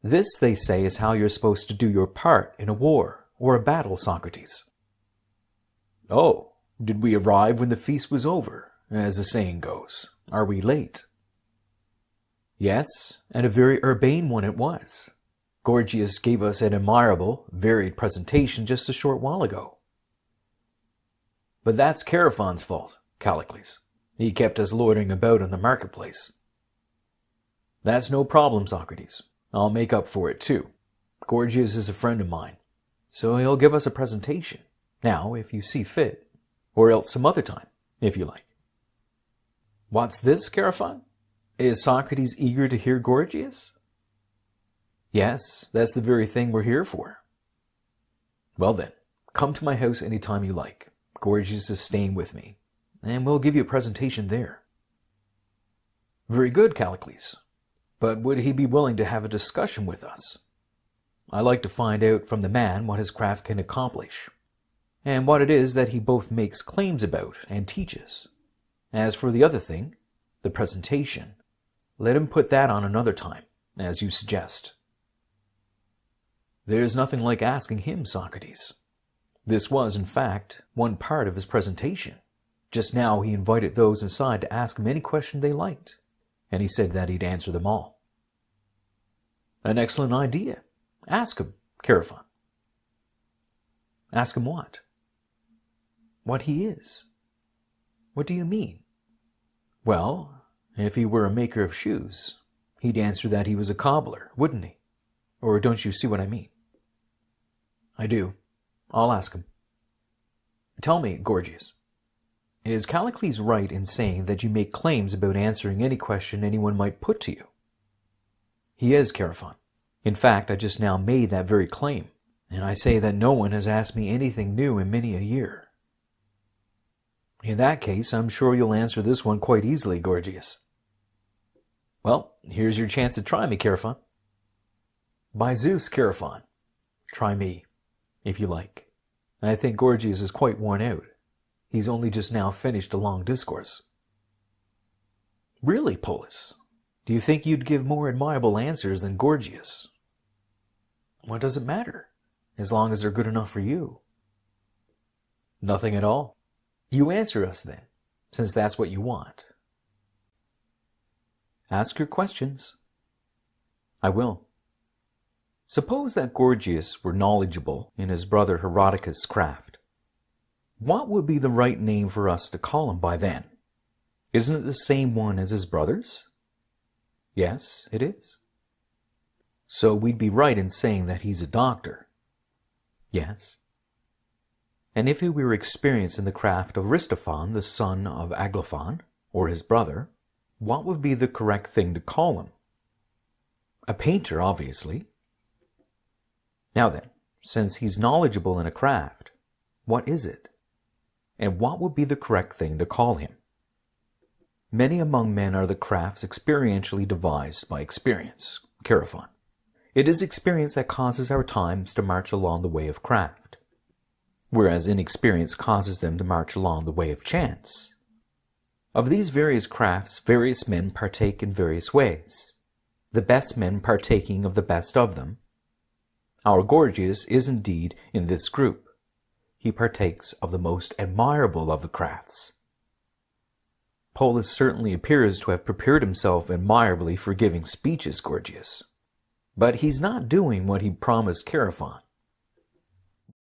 This, they say, is how you're supposed to do your part in a war or a battle, Socrates. Oh, did we arrive when the feast was over, as the saying goes? Are we late? Yes, and a very urbane one it was. Gorgias gave us an admirable, varied presentation just a short while ago. But that's Chaerephon's fault, Callicles. He kept us loitering about in the marketplace. That's no problem, Socrates. I'll make up for it too. Gorgias is a friend of mine, so he'll give us a presentation. Now, if you see fit, or else some other time, if you like. What's this, Chaerephon? Is Socrates eager to hear Gorgias? Yes, that's the very thing we're here for. Well then, come to my house any time you like. Gorgias is staying with me, and we'll give you a presentation there. Very good, Callicles. But would he be willing to have a discussion with us? I like to find out from the man what his craft can accomplish, and what it is that he both makes claims about and teaches. As for the other thing, the presentation, let him put that on another time, as you suggest. There's nothing like asking him, Socrates. This was, in fact, one part of his presentation. Just now he invited those inside to ask him any question they liked, and he said that he'd answer them all. An excellent idea. Ask him, Chaerephon. Ask him what? What he is. What do you mean? Well, if he were a maker of shoes, he'd answer that he was a cobbler, wouldn't he? Or don't you see what I mean? I do. I'll ask him. Tell me, Gorgias, is Callicles right in saying that you make claims about answering any question anyone might put to you? He is, Chaerephon. In fact, I just now made that very claim, and I say that no one has asked me anything new in many a year. In that case, I'm sure you'll answer this one quite easily, Gorgias. Well, here's your chance to try me, Chaerephon. By Zeus, Chaerephon, try me, if you like. I think Gorgias is quite worn out. He's only just now finished a long discourse. Really, Polus? Do you think you'd give more admirable answers than Gorgias? What does it matter, as long as they're good enough for you? Nothing at all. You answer us then, since that's what you want. Ask your questions. I will. Suppose that Gorgias were knowledgeable in his brother Herodicus' craft. What would be the right name for us to call him by then? Isn't it the same one as his brother's? Yes, it is. So we'd be right in saying that he's a doctor. Yes. And if he were experienced in the craft of Aristophon, the son of Aglaphon, or his brother, what would be the correct thing to call him? A painter, obviously. Now then, since he's knowledgeable in a craft, what is it? And what would be the correct thing to call him? Many among men are the crafts experientially devised by experience, Chaerephon. It is experience that causes our times to march along the way of craft, whereas inexperience causes them to march along the way of chance. Of these various crafts, various men partake in various ways, the best men partaking of the best of them. Our Gorgias is indeed in this group. He partakes of the most admirable of the crafts. Polus certainly appears to have prepared himself admirably for giving speeches, Gorgias. But he's not doing what he promised Chaerephon.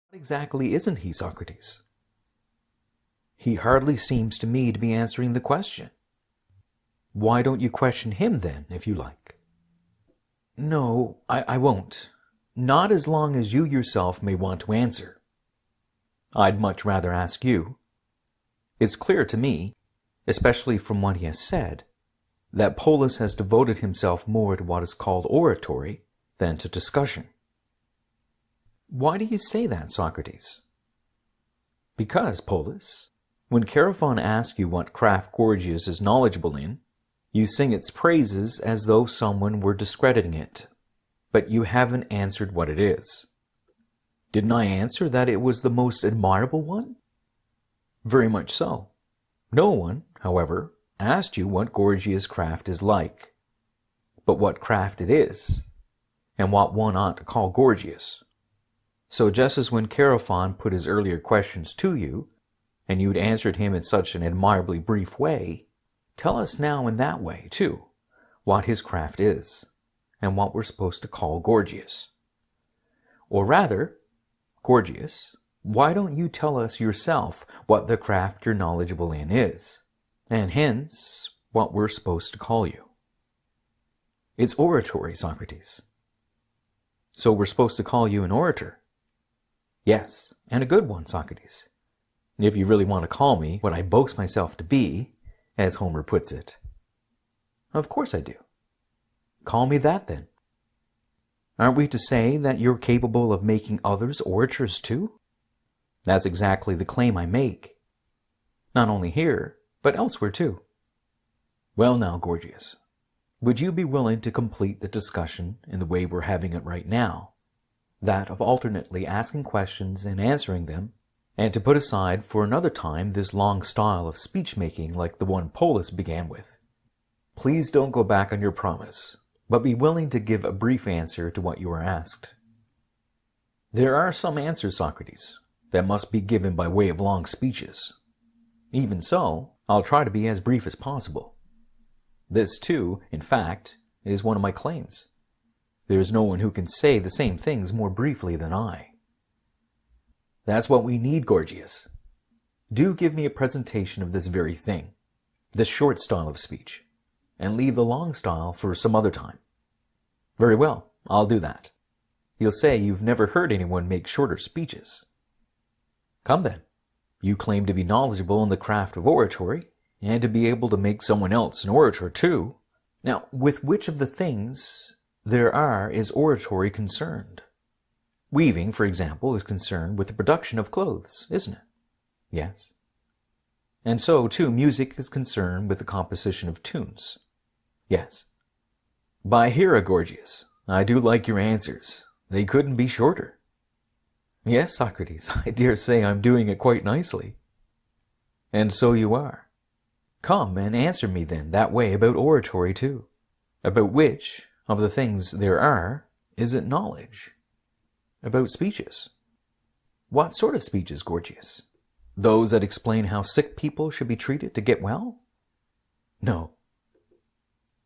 What exactly isn't he, Socrates? He hardly seems to me to be answering the question. Why don't you question him then, if you like? No, I won't. Not as long as you yourself may want to answer. I'd much rather ask you. It's clear to me, especially from what he has said, that Polus has devoted himself more to what is called oratory than to discussion. Why do you say that, Socrates? Because, Polus, when Chaerephon asks you what craft Gorgias is knowledgeable in, you sing its praises as though someone were discrediting it, but you haven't answered what it is. Didn't I answer that it was the most admirable one? Very much so. No one, however, asked you what Gorgias' craft is like, but what craft it is. and what one ought to call Gorgias. So just as when Chaerephon put his earlier questions to you, and you'd answered him in such an admirably brief way, tell us now in that way, too, what his craft is, and what we're supposed to call Gorgias. Or rather, Gorgias, why don't you tell us yourself what the craft you're knowledgeable in is, and hence what we're supposed to call you? It's oratory, Socrates. So we're supposed to call you an orator? Yes, and a good one, Socrates. If you really want to call me what I boast myself to be, as Homer puts it. Of course I do. Call me that then. Aren't we to say that you're capable of making others orators too? That's exactly the claim I make. Not only here, but elsewhere too. Well now, Gorgias, would you be willing to complete the discussion in the way we're having it right now, that of alternately asking questions and answering them, and to put aside for another time this long style of speech-making like the one Polus began with? Please don't go back on your promise, but be willing to give a brief answer to what you are asked. There are some answers, Socrates, that must be given by way of long speeches. Even so, I'll try to be as brief as possible. This, too, in fact, is one of my claims. There is no one who can say the same things more briefly than I. That's what we need, Gorgias. Do give me a presentation of this very thing, this short style of speech, and leave the long style for some other time. Very well, I'll do that. You'll say you've never heard anyone make shorter speeches. Come then. You claim to be knowledgeable in the craft of oratory, and to be able to make someone else an orator too. Now, with which of the things there are is oratory concerned? Weaving, for example, is concerned with the production of clothes, isn't it? Yes. And so, too, music is concerned with the composition of tunes. Yes. By hera, Gorgias, I do like your answers. They couldn't be shorter. Yes, Socrates, I dare say I'm doing it quite nicely. And so you are. Come and answer me then that way about oratory too. About which of the things there are is it knowledge? About speeches. What sort of speeches, Gorgias? Those that explain how sick people should be treated to get well? No.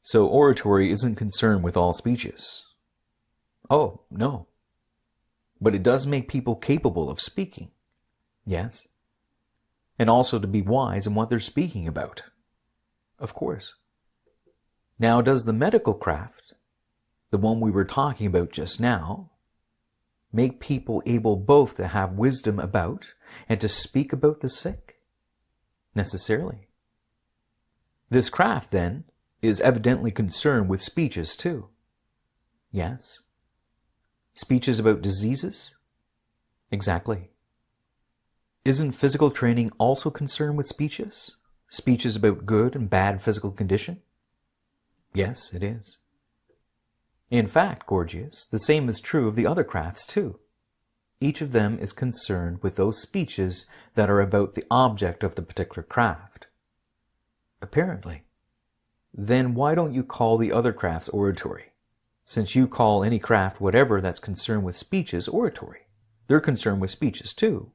So oratory isn't concerned with all speeches? Oh, no. But it does make people capable of speaking. Yes. And also to be wise in what they're speaking about. Of course. Now, does the medical craft, the one we were talking about just now, make people able both to have wisdom about and to speak about the sick? Necessarily. This craft, then, is evidently concerned with speeches too. Yes. Speeches about diseases? Exactly. Isn't physical training also concerned with speeches? Speeches about good and bad physical condition? Yes, it is. In fact, Gorgias, the same is true of the other crafts too. Each of them is concerned with those speeches that are about the object of the particular craft. Apparently. Then why don't you call the other crafts oratory? Since you call any craft whatever that's concerned with speeches oratory. They're concerned with speeches too.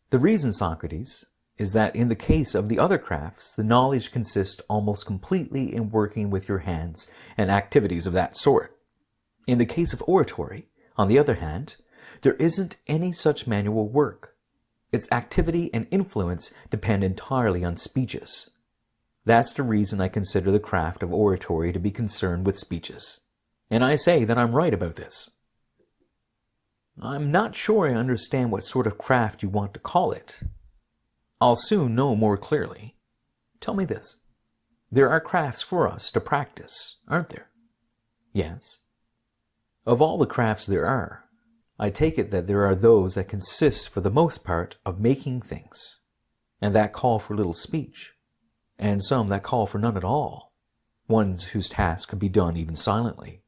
The reason, Socrates, is that in the case of the other crafts, the knowledge consists almost completely in working with your hands and activities of that sort. In the case of oratory, on the other hand, there isn't any such manual work. Its activity and influence depend entirely on speeches. That's the reason I consider the craft of oratory to be concerned with speeches. And I say that I'm right about this. I'm not sure I understand what sort of craft you want to call it. I'll soon know more clearly. Tell me this. There are crafts for us to practice, aren't there? Yes. Of all the crafts there are, I take it that there are those that consist for the most part of making things, and that call for little speech, and some that call for none at all, ones whose task could be done even silently.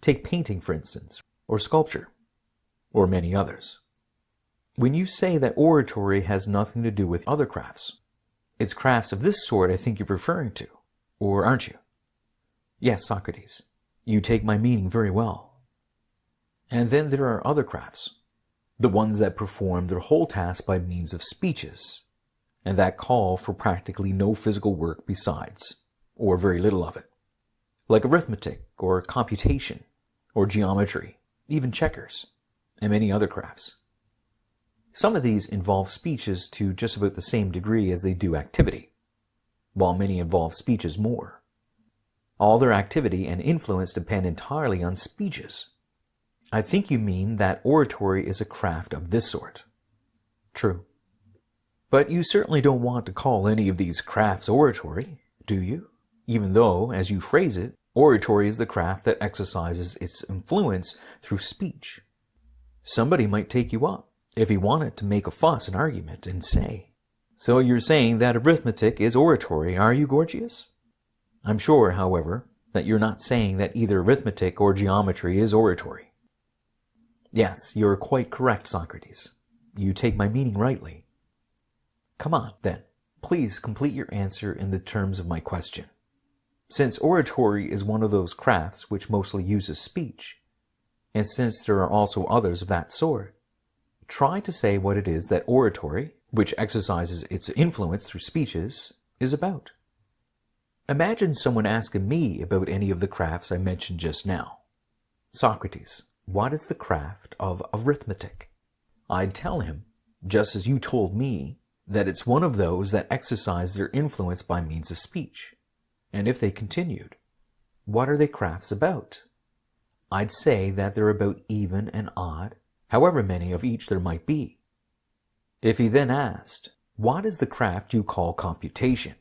Take painting, for instance, or sculpture, or many others. When you say that oratory has nothing to do with other crafts, it's crafts of this sort I think you're referring to, or aren't you? Yes, Socrates. You take my meaning very well. And then there are other crafts, the ones that perform their whole task by means of speeches, and that call for practically no physical work besides, or very little of it, like arithmetic, or computation, or geometry, even checkers, and many other crafts. Some of these involve speeches to just about the same degree as they do activity, while many involve speeches more. All their activity and influence depend entirely on speeches. I think you mean that oratory is a craft of this sort. True. But you certainly don't want to call any of these crafts oratory, do you? Even though, as you phrase it, oratory is the craft that exercises its influence through speech. Somebody might take you up if he wanted to make a fuss and argument and say, "So you're saying that arithmetic is oratory, are you, Gorgias?" I'm sure, however, that you're not saying that either arithmetic or geometry is oratory. Yes, you're quite correct, Socrates. You take my meaning rightly. Come on, then. Please complete your answer in the terms of my question. Since oratory is one of those crafts which mostly uses speech, and since there are also others of that sort, try to say what it is that oratory, which exercises its influence through speeches, is about. Imagine someone asking me about any of the crafts I mentioned just now. Socrates, what is the craft of arithmetic? I'd tell him, just as you told me, that it's one of those that exercise their influence by means of speech. And if they continued, what are they crafts about? I'd say that they're about even and odd, however many of each there might be. If he then asked, what is the craft you call computation?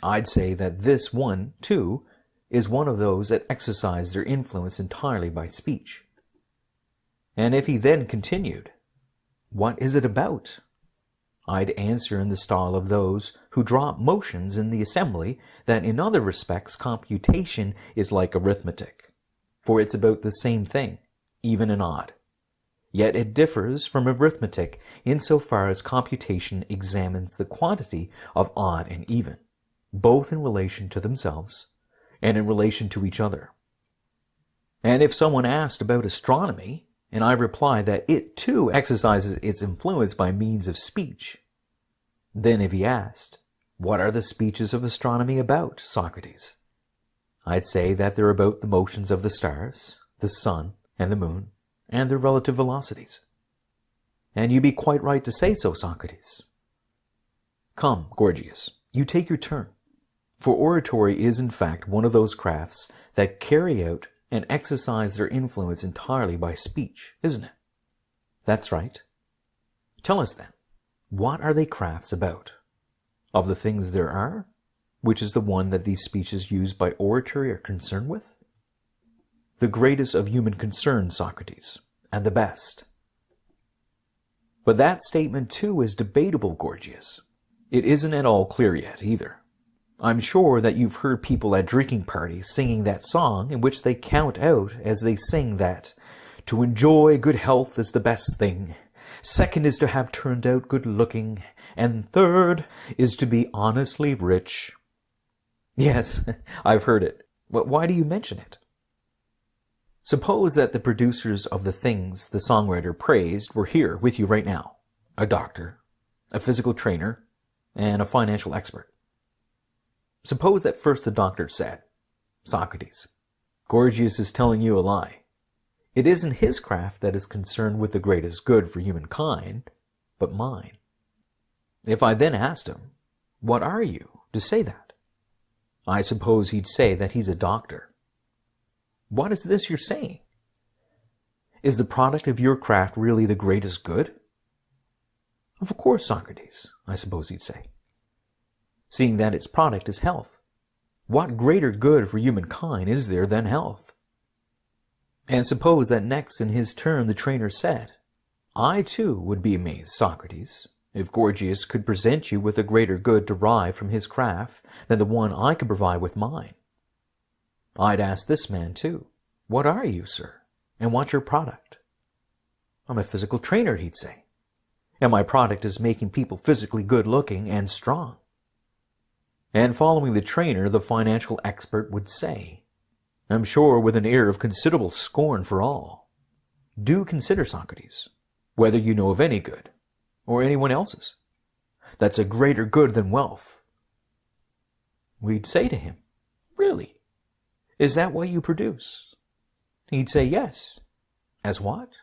I'd say that this one, too, is one of those that exercise their influence entirely by speech. And if he then continued, what is it about? I'd answer in the style of those who draw up motions in the assembly that in other respects computation is like arithmetic, for it's about the same thing, even and odd. Yet it differs from arithmetic insofar as computation examines the quantity of odd and even, both in relation to themselves and in relation to each other. And if someone asked about astronomy, and I reply that it too exercises its influence by means of speech, then if he asked, what are the speeches of astronomy about, Socrates? I'd say that they're about the motions of the stars, the sun, and the moon, and their relative velocities. And you'd be quite right to say so, Socrates. Come, Gorgias, you take your turn. For oratory is in fact one of those crafts that carry out and exercise their influence entirely by speech, isn't it? That's right. Tell us then, what are they crafts about? Of the things there are, which is the one that these speeches used by oratory are concerned with? The greatest of human concerns, Socrates, and the best. But that statement too is debatable, Gorgias. It isn't at all clear yet, either. I'm sure that you've heard people at drinking parties singing that song in which they count out as they sing that to enjoy good health is the best thing, second is to have turned out good looking, and third is to be honestly rich. Yes, I've heard it, but why do you mention it? Suppose that the producers of the things the songwriter praised were here with you right now, a doctor, a physical trainer, and a financial expert. Suppose that first the doctor said, Socrates, Gorgias is telling you a lie. It isn't his craft that is concerned with the greatest good for humankind, but mine. If I then asked him, what are you to say that? I suppose he'd say that he's a doctor. What is this you're saying? Is the product of your craft really the greatest good? Of course, Socrates, I suppose he'd say. Seeing that its product is health. What greater good for humankind is there than health? And suppose that next in his turn the trainer said, I too would be amazed, Socrates, if Gorgias could present you with a greater good derived from his craft than the one I could provide with mine. I'd ask this man too, what are you, sir, and what's your product? I'm a physical trainer, he'd say, and my product is making people physically good-looking and strong. And following the trainer, the financial expert would say, I'm sure with an air of considerable scorn for all. Do consider, Socrates, whether you know of any good, or anyone else's, that's a greater good than wealth. We'd say to him, really? Is that what you produce? He'd say yes. As what?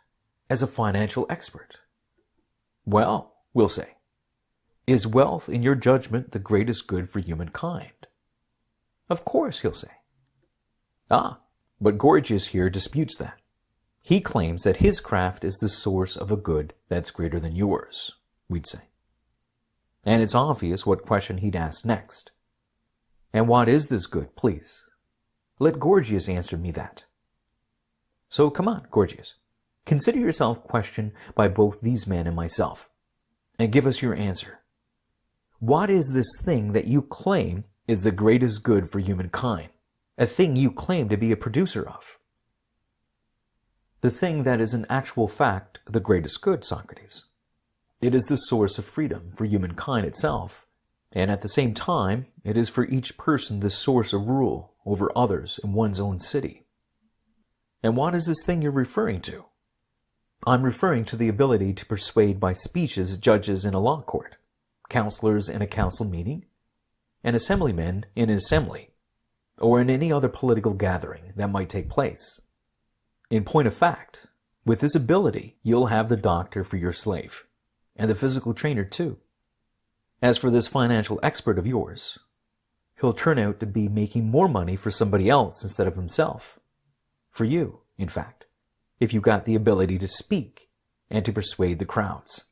As a financial expert. Well, we'll say, is wealth in your judgment the greatest good for humankind? Of course, he'll say. Ah, but Gorgias here disputes that. He claims that his craft is the source of a good that's greater than yours, we'd say. And it's obvious what question he'd ask next. And what is this good, please? Let Gorgias answer me that. So come on, Gorgias. Consider yourself questioned by both these men and myself, and give us your answer. What is this thing that you claim is the greatest good for humankind? A thing you claim to be a producer of? The thing that is in actual fact the greatest good, Socrates. It is the source of freedom for humankind itself, and at the same time, it is for each person the source of rule over others in one's own city. And what is this thing you're referring to? I'm referring to the ability to persuade by speeches judges in a law court, counselors in a council meeting, and assemblymen in an assembly, or in any other political gathering that might take place. In point of fact, with this ability, you'll have the doctor for your slave, and the physical trainer too. As for this financial expert of yours, he'll turn out to be making more money for somebody else instead of himself. For you, in fact, if you got the ability to speak and to persuade the crowds.